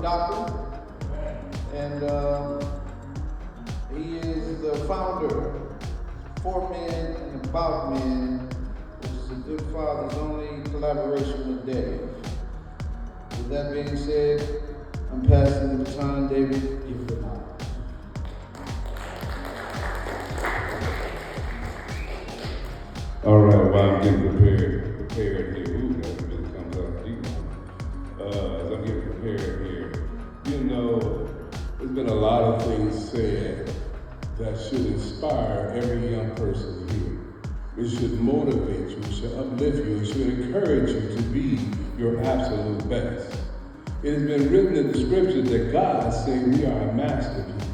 doctor, and he is the founder of For Men and About Men, which is a good father's only collaboration with Dave. With that being said, I'm passing the baton. David, give the mic. All right, while I'm getting prepared here, ooh, that really comes out deep. As I'm getting prepared here, you know, there's been a lot of things said that should inspire every young person here. It should motivate you, it should uplift you, it should encourage you to be your absolute best. It has been written in the scriptures that God said we are a masterpiece.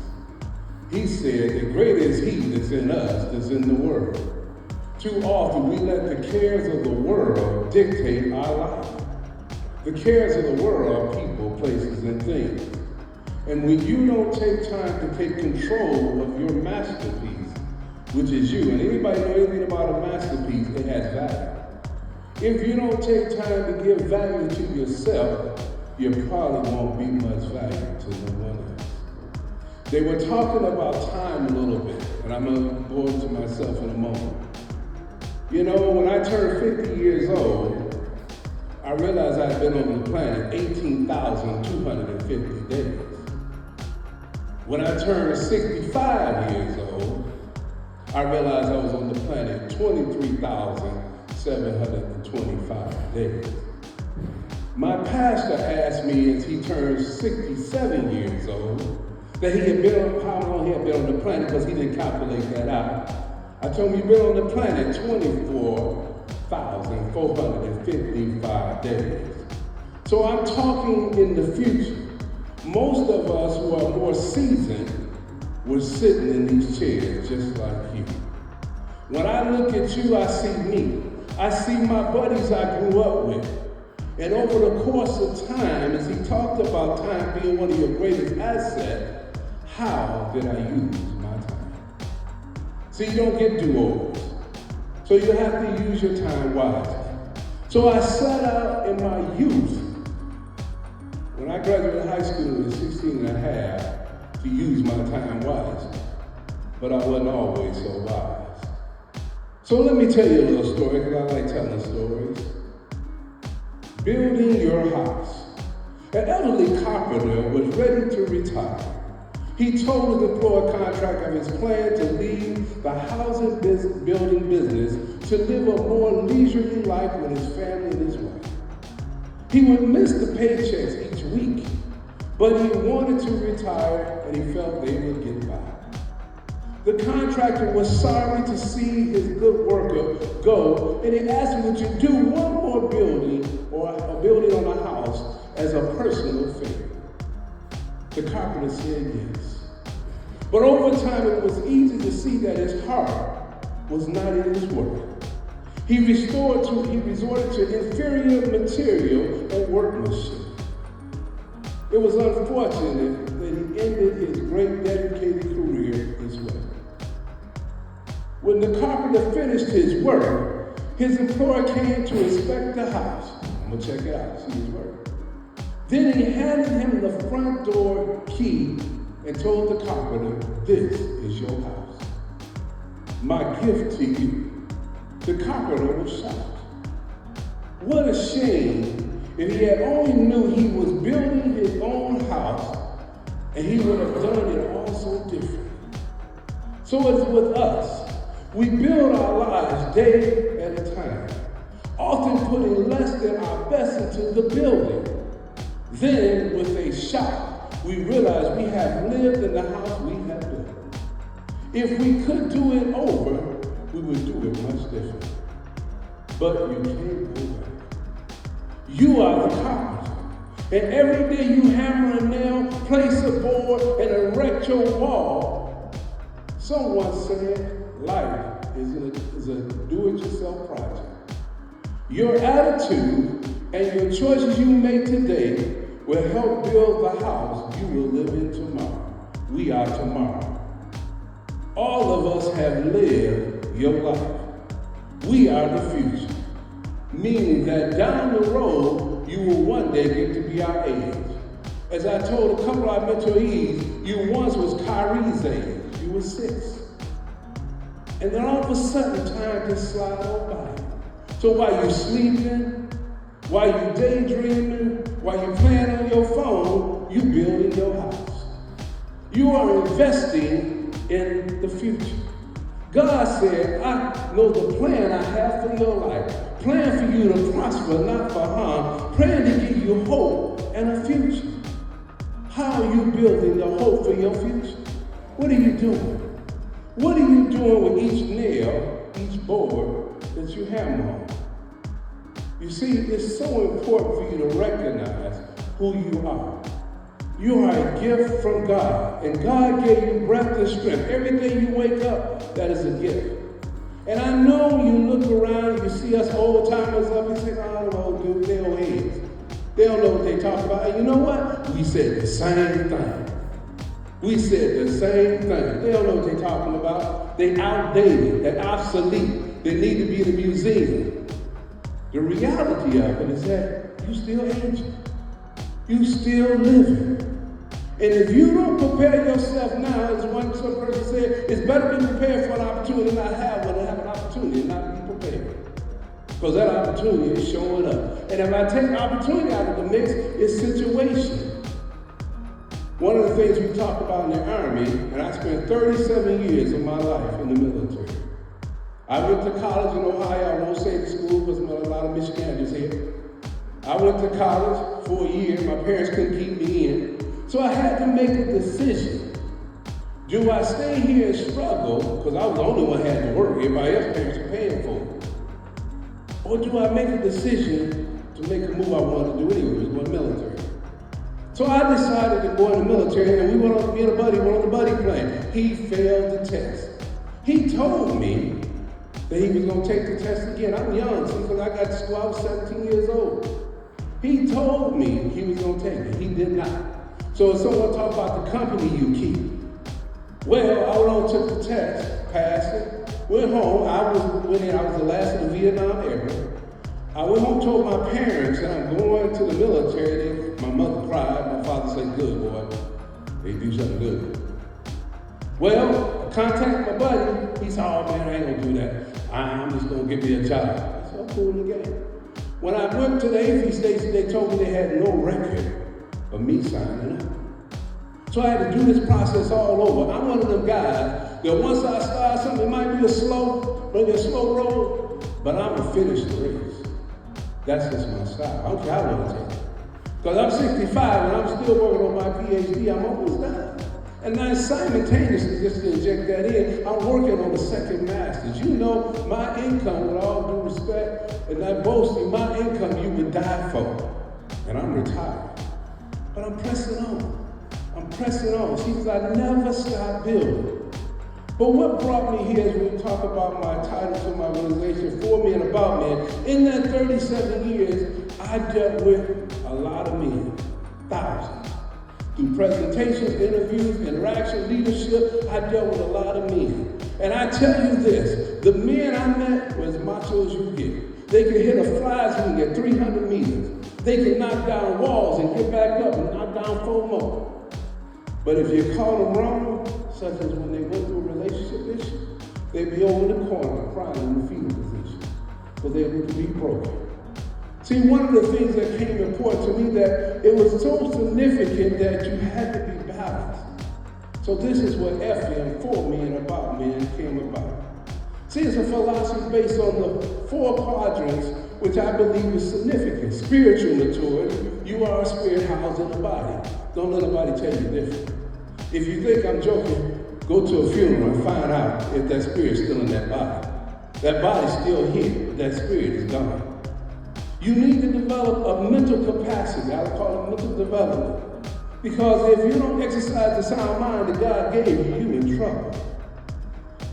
He said that greater is He that's in us that's in the world. Too often we let the cares of the world dictate our life. The cares of the world are people, places, and things. And when you don't take time to take control of your masterpiece, which is you, and anybody know anything about a masterpiece, it has value. If you don't take time to give value to yourself, you probably won't be much value to no one else. They were talking about time a little bit, and I'm going to go into myself in a moment. You know, when I turned 50 years old, I realized I'd been on the planet 18,250 days. When I turned 65 years old, I realized I was on the planet 23,725 days. My pastor asked me as he turned 67 years old that he had been on, how long he had been on the planet, because he didn't calculate that out. I told him you've been on the planet 24,455 days. So I'm talking in the future. Most of us who are more seasoned were sitting in these chairs just like you. When I look at you, I see me. I see my buddies I grew up with. And over the course of time, as he talked about time being one of your greatest assets, how did I use my time? So you don't get do-overs. So you have to use your time wisely. So I set out in my youth, when I graduated high school at 16 and a half, to use my time wisely. But I wasn't always so wise. So let me tell you a little story, because I like telling stories. Building your house. An elderly carpenter was ready to retire. He told his employer contractor of his plan to leave the housing building business to live a more leisurely life with his family and his wife. He would miss the paychecks each week, but he wanted to retire and he felt they would get by. The contractor was sorry to see his good worker go, and he asked him, would you do one more building or a building on a house as a personal favor? The carpenter said yes. But over time, it was easy to see that his heart was not in his work. He resorted to inferior material and workmanship. It was unfortunate that he ended his great dedicated career this way. When the carpenter finished his work, his employer came to inspect the house. I'm gonna check it out, see his work. Then he handed him the front door key and told the carpenter, this is your house. My gift to you. The carpenter was shocked. What a shame if he had only knew he was building his own house, and he would have done it all so different. So it's with us. We build our lives day at a time, often putting less than our best into the building. Then, with a shock, we realize we have lived in the house we have built. If we could do it over, we would do it much different. But you can't go back. You are the carpenter. And every day you hammer a nail, place a board, and erect your wall. Someone said life is a do-it-yourself project. Your attitude and your choices you make today will help build the house you will live in tomorrow. We are tomorrow. All of us have lived your life. We are the future, meaning that down the road, you will one day get to be our age. As I told a couple of our mentorees, you once was Kyrie's age. You were 6. And then all of a sudden, time just slide on by. So while you're sleeping, while you're daydreaming, while you're playing on your phone, you're building your house. You are investing in the future. God said, I know the plan I have for your life. Plan for you to prosper, not for harm. Plan to give you hope and a future. How are you building the hope for your future? What are you doing? What are you doing with each nail, each board that you hammer on? You see, it's so important for you to recognize who you are. You are a gift from God, and God gave you breath and strength. Every day you wake up, that is a gift. And I know you look around, you see us old timers up, and say, oh, no, dude, they're old heads. They don't know what they talk about. And you know what? We said the same thing. We said the same thing. They don't know what they're talking about. They outdated, they're obsolete. They need to be in a museum. The reality of it is that you still aging. You still living. And if you don't prepare yourself now, as some person said, it's better to be prepared for an opportunity than not have one, than have an opportunity and not be prepared. Because that opportunity is showing up. And if I take opportunity out of the mix, it's situation. One of the things we talk about in the Army, and I spent 37 years of my life in the military. I went to college in Ohio. I won't say the school because there's a lot of Michiganders here. I went to college for a year. My parents couldn't keep me in. So I had to make a decision. Do I stay here and struggle, because I was the only one who had to work. Everybody else's parents were paying for it. Or do I make a decision to make a move I wanted to do anyway, was go to the military. So I decided to go in the military, and me and a buddy went on the buddy plane. He failed the test. He told me that he was going to take the test again. I'm young, see, because I got to school, I was 17 years old. He told me he was going to take it. He did not. So if someone talk about the company you keep, well, I went on, took the test, passed it, went home. I was the last of the Vietnam era. I went home, told my parents that I'm going to the military. My mother cried. My father said, good, boy. They do something good. Well, I contacted my buddy. He said, oh, man, I ain't going to do that. I'm just going to give me a job. I said, I'm cool in the game. When I went to the AV station, they told me they had no record of me signing up. So I had to do this process all over. I'm one of them guys that once I start something, it might be maybe a slow road, but I'm going to finish the race. That's just my style. I don't care how long it takes. Because I'm 65 and I'm still working on my PhD. I'm almost done. And then simultaneously, just to inject that in, I'm working on the second master's. You know, my income, with all due respect, and not boasting, my income you would die for. And I'm retired. But I'm pressing on. I'm pressing on. See, because I never stop building. But what brought me here is we talk about my title to my organization, For Me and About Me. In that 37 years, I dealt with a lot of men, thousands. Through presentations, interviews, interaction, leadership, I dealt with a lot of men. And I tell you this, the men I met were as macho as you get. They could hit a fly swing at 300 meters. They could knock down walls and get back up and knock down 4 more. But if you call them wrong, such as when they went through a relationship issue, they'd be over the corner crying in the fetal position because they would be broken. See, one of the things that came important to me that it was so significant that you had to be balanced. So this is what FM, For Me and About Me came about. See, it's a philosophy based on the 4 quadrants, which I believe is significant. Spiritual maturity, you are a spirit housed in a body. Don't let nobody tell you different. If you think I'm joking, go to a funeral and find out if that spirit's still in that body. That body's still here, but that spirit is gone. You need to develop a mental capacity. I would call it mental development. Because if you don't exercise the sound mind that God gave you, you're in trouble.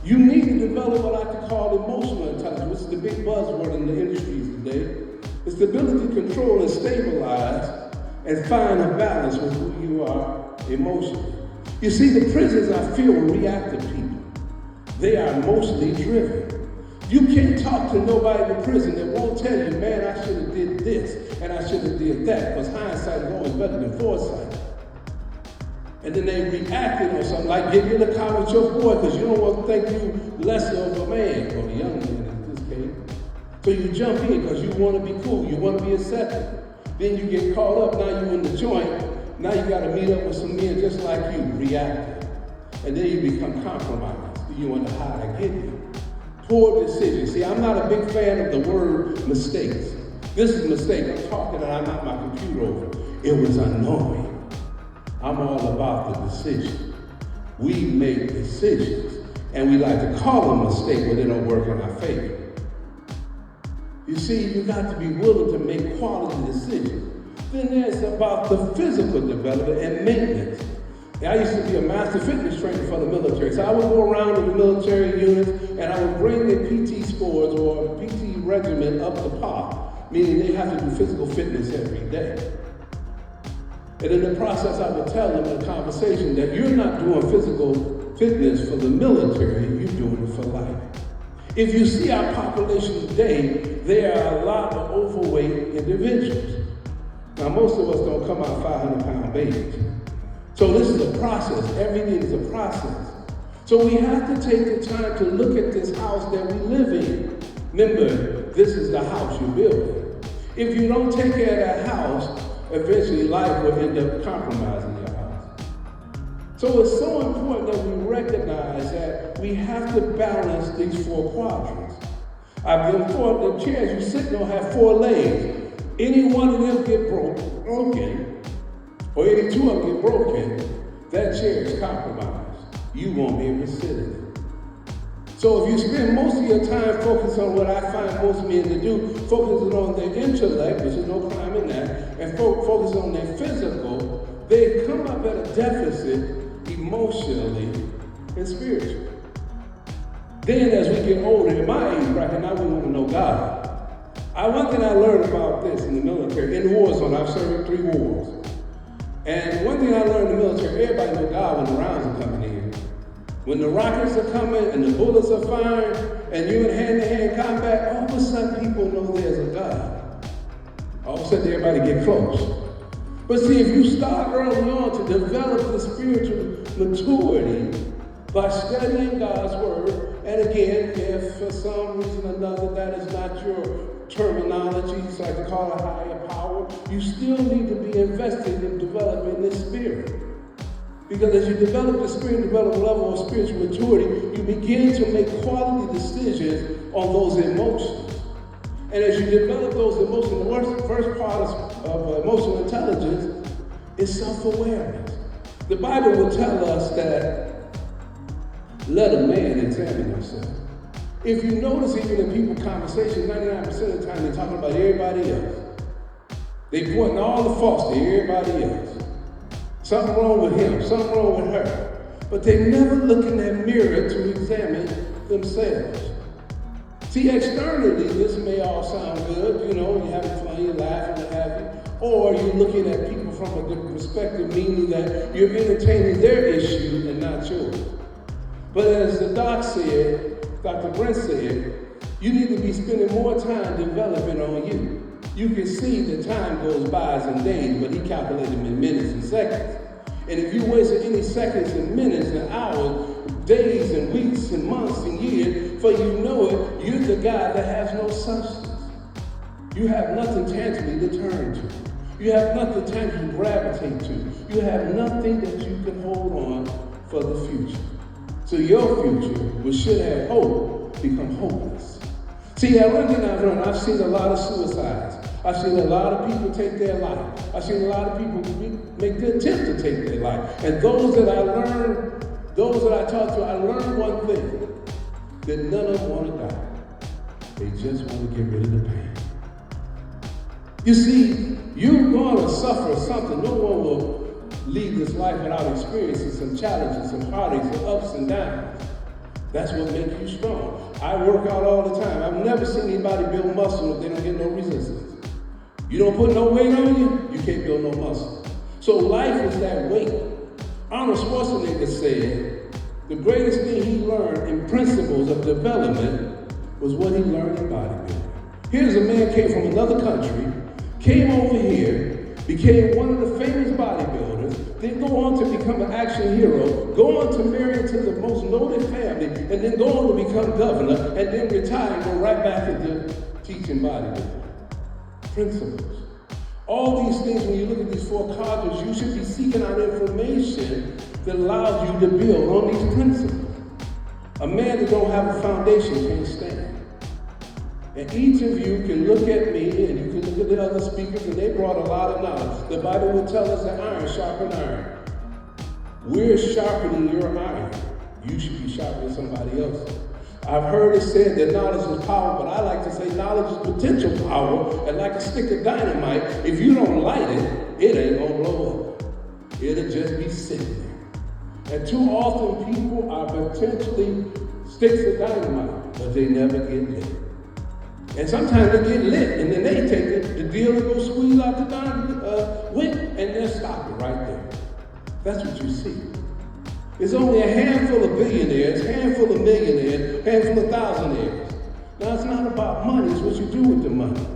You need to develop what I could call emotional intelligence, which is the big buzzword in the industries today. It's the ability to control and stabilize and find a balance with who you are emotionally. You see, the prisons are filled with reactive people. They are emotionally driven. You can't talk to nobody in the prison that won't tell you, man, I should have did this and I should have did that, because hindsight is always better than foresight. And then they reacted on something, like getting in the car with your boy because you don't want to think you lesser of a man, or a young man in this case. So you jump in because you want to be cool, you want to be accepted. Then you get caught up, now you're in the joint, now you got to meet up with some men just like you, reacting. And then you become compromised. You wonder how to get here. Poor decisions. See, I'm not a big fan of the word mistakes. This is a mistake. I'm talking and I knocked my computer over. It was unknowing. I'm all about the decision. We make decisions, and we like to call them mistakes, but they don't work in our favor. You see, you got to be willing to make quality decisions. Then there's about the physical development and maintenance. I used to be a master fitness trainer for the military, so I would go around to the military units, and I would bring their PT scores or PT regimen up to par, meaning they have to do physical fitness every day. And in the process, I would tell them in a conversation that you're not doing physical fitness for the military, you're doing it for life. If you see our population today, there are a lot of overweight individuals. Now, most of us don't come out 500-pound babies. So this is a process. Everything is a process. So we have to take the time to look at this house that we live in. Remember, this is the house you're building. If you don't take care of that house, eventually life will end up compromising your house. So it's so important that we recognize that we have to balance these four quadrants. I've been taught the chairs you sit on have four legs. Any one of them get broken, or any two of them get broken, that chair is compromised. You won't be able to sit in it. So if you spend most of your time focusing on what I find most men to do, focusing on their intellect, which is no crime in that, and focus on their physical, they come up at a deficit emotionally and spiritually. Then as we get older, in my age bracket, now we want to know God. One thing I learned about this in the military, in the war zone, I've served 3 wars. And one thing I learned in the military, everybody knows God when the rounds are coming in. When the rockets are coming and the bullets are firing and you're in hand-to-hand combat, all of a sudden people know there's a God. All of a sudden everybody get close. But see, if you start early on to develop the spiritual maturity by studying God's word, and again, if for some reason or another that is not your terminology, so I can call it higher power, you still need to be invested in developing this spirit. Because as you develop the spirit, develop a level of spiritual maturity, you begin to make quality decisions on those emotions. And as you develop those emotions, the first part of emotional intelligence is self-awareness. The Bible will tell us that let a man examine himself. If you notice, even in people's conversations, 99% of the time they're talking about everybody else. They're pointing all the faults to everybody else. Something wrong with him, something wrong with her. But they never look in that mirror to examine themselves. See, externally, this may all sound good. You're having fun, you're laughing, what have you. Or you're looking at people from a different perspective, meaning that you're entertaining their issues and not yours. But as the doc said, Dr. Brent said, you need to be spending more time developing on you. You can see that time goes by in days, but he calculated them in minutes and seconds. And if you wasted any seconds and minutes and hours, days and weeks and months and years, before you know it, you're the guy that has no substance. You have nothing tangibly to turn to. You have nothing tangibly to gravitate to. You have nothing that you can hold on for the future. So your future, which should have hope, become hopeless. See, one thing I've learned, I've seen a lot of suicides. I've seen a lot of people take their life. I've seen a lot of people make the attempt to take their life. And those that I talk to, I learned one thing, that none of them want to die. They just want to get rid of the pain. You see, you're going to suffer something. No one will leave this life without experiencing some challenges, some heartaches, some ups and downs. That's what makes you strong. I work out all the time. I've never seen anybody build muscle if they don't get no resistance. You don't put no weight on you, you can't build no muscle. So life is that weight. Arnold Schwarzenegger said the greatest thing he learned in principles of development was what he learned in bodybuilding. Here's a man came from another country, came over here, became one of the famous bodybuilders, then go on to become become an action hero, go on to marry into the most noted family, and then go on to become governor, and then retire and go right back into teaching bodybuilding. Principles. All these things, when you look at these 4 quadrants, you should be seeking out information that allows you to build on these principles. A man that don't have a foundation can't stand. And each of you can look at me, and you can look at the other speakers, and they brought a lot of knowledge. The Bible will tell us that iron sharpens iron. We're sharpening your iron. You should be sharpening somebody else. I've heard it said that knowledge is power, but I like to say knowledge is potential power, and like a stick of dynamite, if you don't light it, it ain't gonna blow up. It'll just be sitting there. And too often people are potentially sticks of dynamite, but they never get lit. And sometimes they get lit, and then they take it, the deal and go squeeze out the wick, and then stop it right there. That's what you see. There's only a handful of billionaires, handful of millionaires, handful of thousandaires. Now, it's not about money, it's what you do with the money.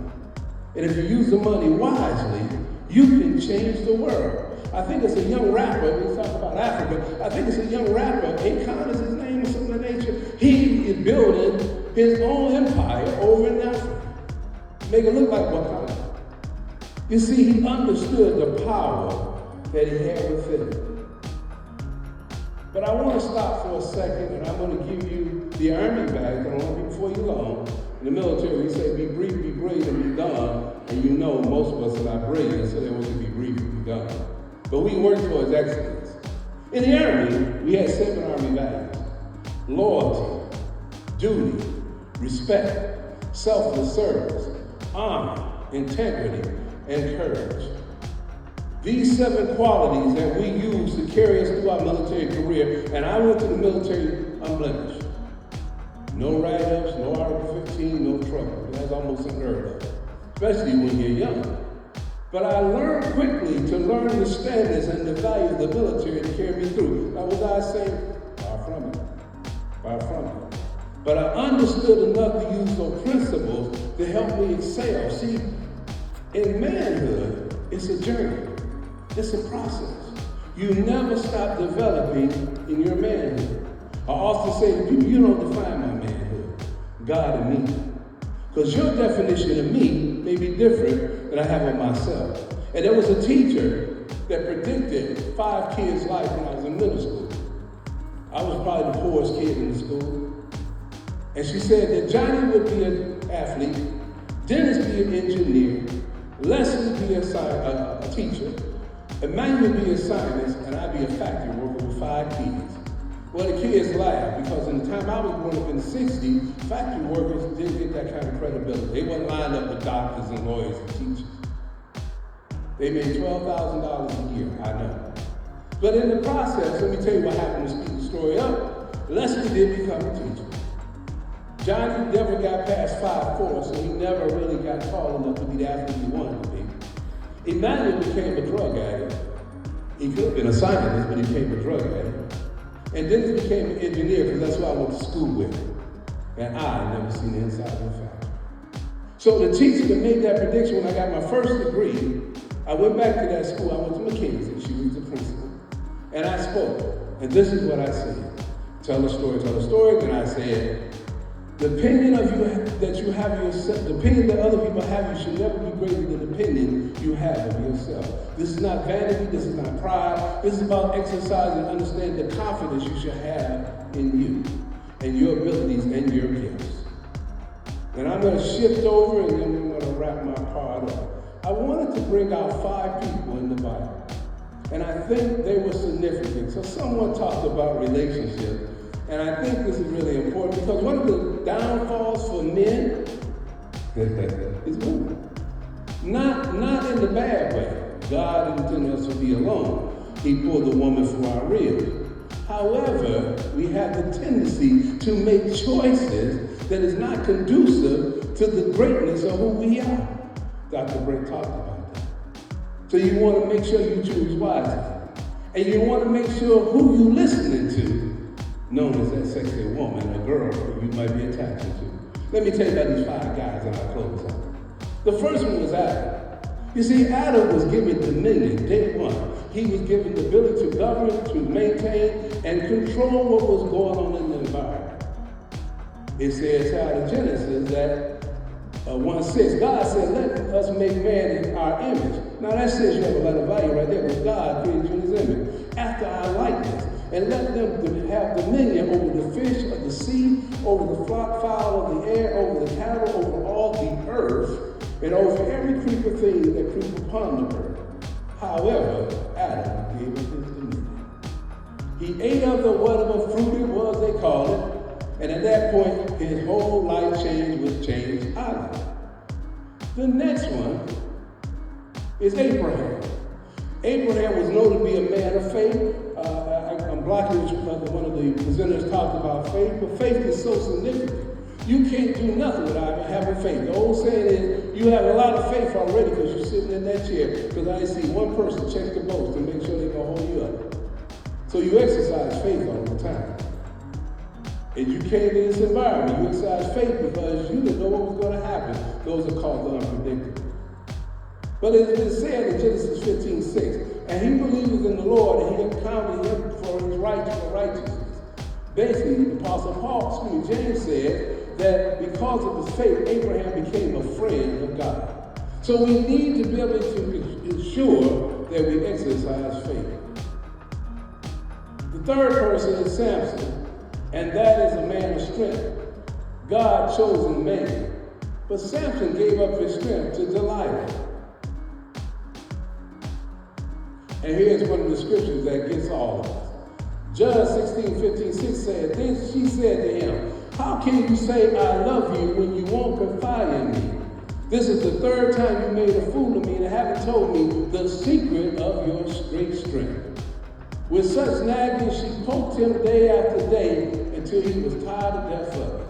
And if you use the money wisely, you can change the world. I think it's a young rapper, we talk about Africa, I think it's a young rapper, Akon is his name or something of that nature. He is building his own empire over in Africa. Make it look like Wakanda. You see, he understood the power that he had within him. But I want to stop for a second, and I'm going to give you the Army badge. I don't want to be before you long. In the military, we say be brief, be brilliant, and be done. And you know most of us are not brilliant, so they want to be brief and be done. But we work towards excellence. In the Army, we had 7 Army values: loyalty, duty, respect, selfless service, honor, integrity, and courage. These 7 qualities that we use to carry us through our military career, and I went to the military unblemished. No write-ups, no Article 15, no trouble. That's almost unheard of, especially when you're young. But I learned quickly to learn the standards and the value of the military to carry me through. Now, was I saying? Far from it. Far from it. But I understood enough to use those principles to help me excel. See, in manhood, it's a journey. It's a process. You never stop developing in your manhood. I often say to people, you don't define my manhood. God and me. Because your definition of me may be different than I have of myself. And there was a teacher that predicted 5 kids' life when I was in middle school. I was probably the poorest kid in the school. And she said that Johnny would be an athlete, Dennis be an engineer, Leslie would be a teacher, Emmanuel would be a scientist, and I'd be a factory worker with 5 kids. Well, the kids laughed because in the time I was growing up in the 60s, factory workers didn't get that kind of credibility. They weren't lined up with doctors and lawyers and teachers. They made $12,000 a year, I know. But in the process, let me tell you what happened to speed the story up. Leslie did become a teacher. Johnny never got past 5'4", so he never really got tall enough to be the athlete he wanted to be. Emmanuel became a drug addict. He could have been a scientist, but he became a drug addict. And Dennis became an engineer because that's what I went to school with. And I never seen the inside of a factory. So the teacher that made that prediction when I got my first degree, I went back to that school. I went to McKinsey. She was the principal. And I spoke. And this is what I said. Tell a story. Then I said, the opinion of you that you have yourself, the opinion that other people have you should never be greater than the opinion you have of yourself. This is not vanity, this is not pride. This is about exercising and understanding the confidence you should have in you and your abilities and your gifts. And I'm going to shift over and then I'm going to wrap my part up. I wanted to bring out 5 people in the Bible. And I think they were significant. So someone talked about relationships. And I think this is really important because one of the downfalls for men is women. Not in the bad way. God intended us to be alone. He pulled the woman for our ribs. However, we have the tendency to make choices that is not conducive to the greatness of who we are. Dr. Brent talked about that. So you want to make sure you choose wisely. And you want to make sure who you're listening to, known as that sexy woman or girl who you might be attached to. Let me tell you about these 5 guys and I'll close out. The first one was Adam. You see, Adam was given dominion day one. He was given the ability to govern, to maintain, and control what was going on in the environment. It says out of Genesis that 1:6, God said, let us make man in our image. Now that says you have a lot of value right there, but God created you in his image, after our likeness. And let them have dominion over the fish of the sea, over the fowl of the air, over the cattle, over all the earth, and over every creeping thing that creep upon the earth. However, Adam gave up his dominion. He ate of the whatever fruit it was they called it, and at that point, his whole life was changed out of it. The next one is Abraham. Abraham was known to be a man of faith. I'm blocking one of the presenters talked about faith, but faith is so significant. You can't do nothing without having faith. The old saying is, you have a lot of faith already because you're sitting in that chair, because I see one person check the boats to make sure they're going to hold you up. So you exercise faith all the time. And you came in this environment, you exercise faith because you didn't know what was going to happen. Those are called the unpredictable. But it's been said in Genesis 15:6, and he believed in the Lord, and he accounted him for his righteousness. Basically, the Apostle James said that because of his faith, Abraham became a friend of God. So we need to be able to ensure that we exercise faith. The third person is Samson, and that is a man of strength. God chosen man. But Samson gave up his strength to Delilah. And here's one of the scriptures that gets all of us. Judge 16:15-6 said, then she said to him, how can you say I love you when you won't confide in me? This is the third time you made a fool of me and haven't told me the secret of your great strength. With such nagging, she poked him day after day until he was tired of death of it.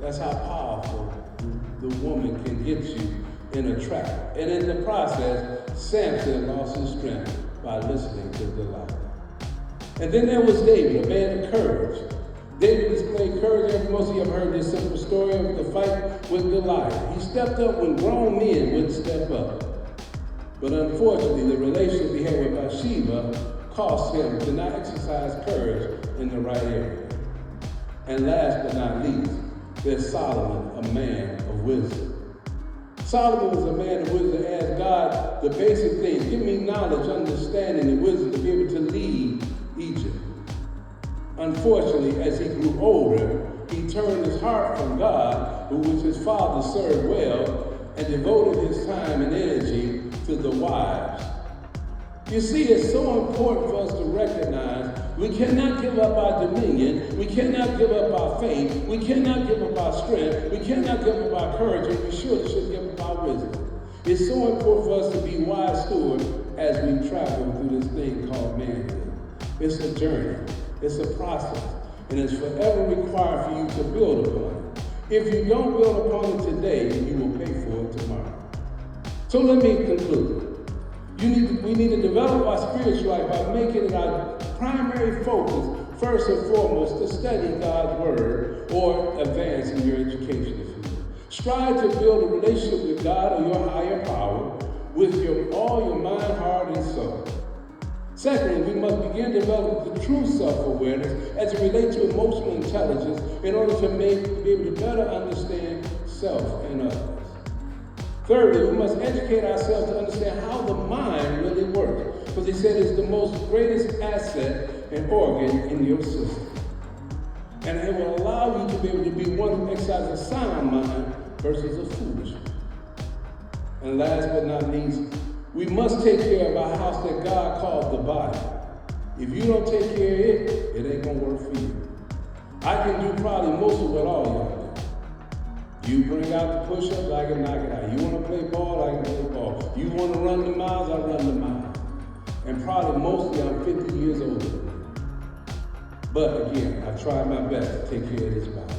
That's how powerful the woman can get you in a trap. And in the process, Samson lost his strength by listening to Delilah. And then there was David, a man of courage. David displayed courage, and most of you have heard this simple story of the fight with Goliath. He stepped up when grown men wouldn't step up. But unfortunately, the relationship he had with Bathsheba cost him to not exercise courage in the right area. And last but not least, there's Solomon, a man of wisdom. Solomon was a man of wisdom, asked God the basic things. Give me knowledge, understanding, and wisdom to be able to lead Egypt. Unfortunately, as he grew older, he turned his heart from God, which his father served well, and devoted his time and energy to the wives. You see, it's so important for us to recognize we cannot give up our dominion, we cannot give up our faith, we cannot give up our strength, we cannot give up our courage, and we should give up our wisdom. It's so important for us to be wise stewards as we travel through this thing called manhood. It's a journey, it's a process, and it's forever required for you to build upon it. If you don't build upon it today, you will pay for it tomorrow. So let me conclude. We need to develop our spiritual life by making it our primary focus, first and foremost, to study God's Word or advance in your education, if you will. Strive to build a relationship with God or your higher power with all your mind, heart, and soul. Secondly, we must begin to develop the true self-awareness as it relates to emotional intelligence in order to be able to better understand self and others. Thirdly, we must educate ourselves to understand how the mind really works, because he said it's the most greatest asset and organ in your system. And it will allow you to be able to be one who exercises a sound mind versus a foolish one. And last but not least, we must take care of our house that God called the body. If you don't take care of it, it ain't gonna work for you. I can do probably most of what all y'all do. You bring out the push-ups, I can knock it out. You want to play ball, I can play ball. You want to run the miles, I run the miles. And probably mostly I'm 50 years older than you. But again, I try my best to take care of this body.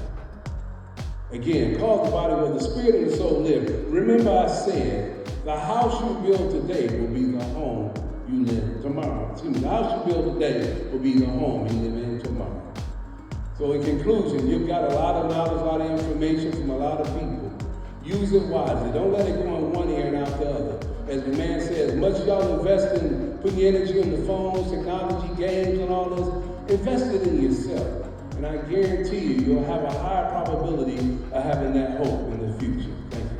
Again, call the body where the spirit and the soul live. Remember I said, the house you build today will be the home you live in tomorrow. The house you build today will be the home you live in tomorrow. So in conclusion, you've got a lot of knowledge, a lot of information from a lot of people. Use it wisely. Don't let it go in one ear and out the other. as the man said, as much as y'all invest in putting your energy in the phones, technology, games, and all this, invest it in yourself. And I guarantee you, you'll have a higher probability of having that hope in the future. Thank you.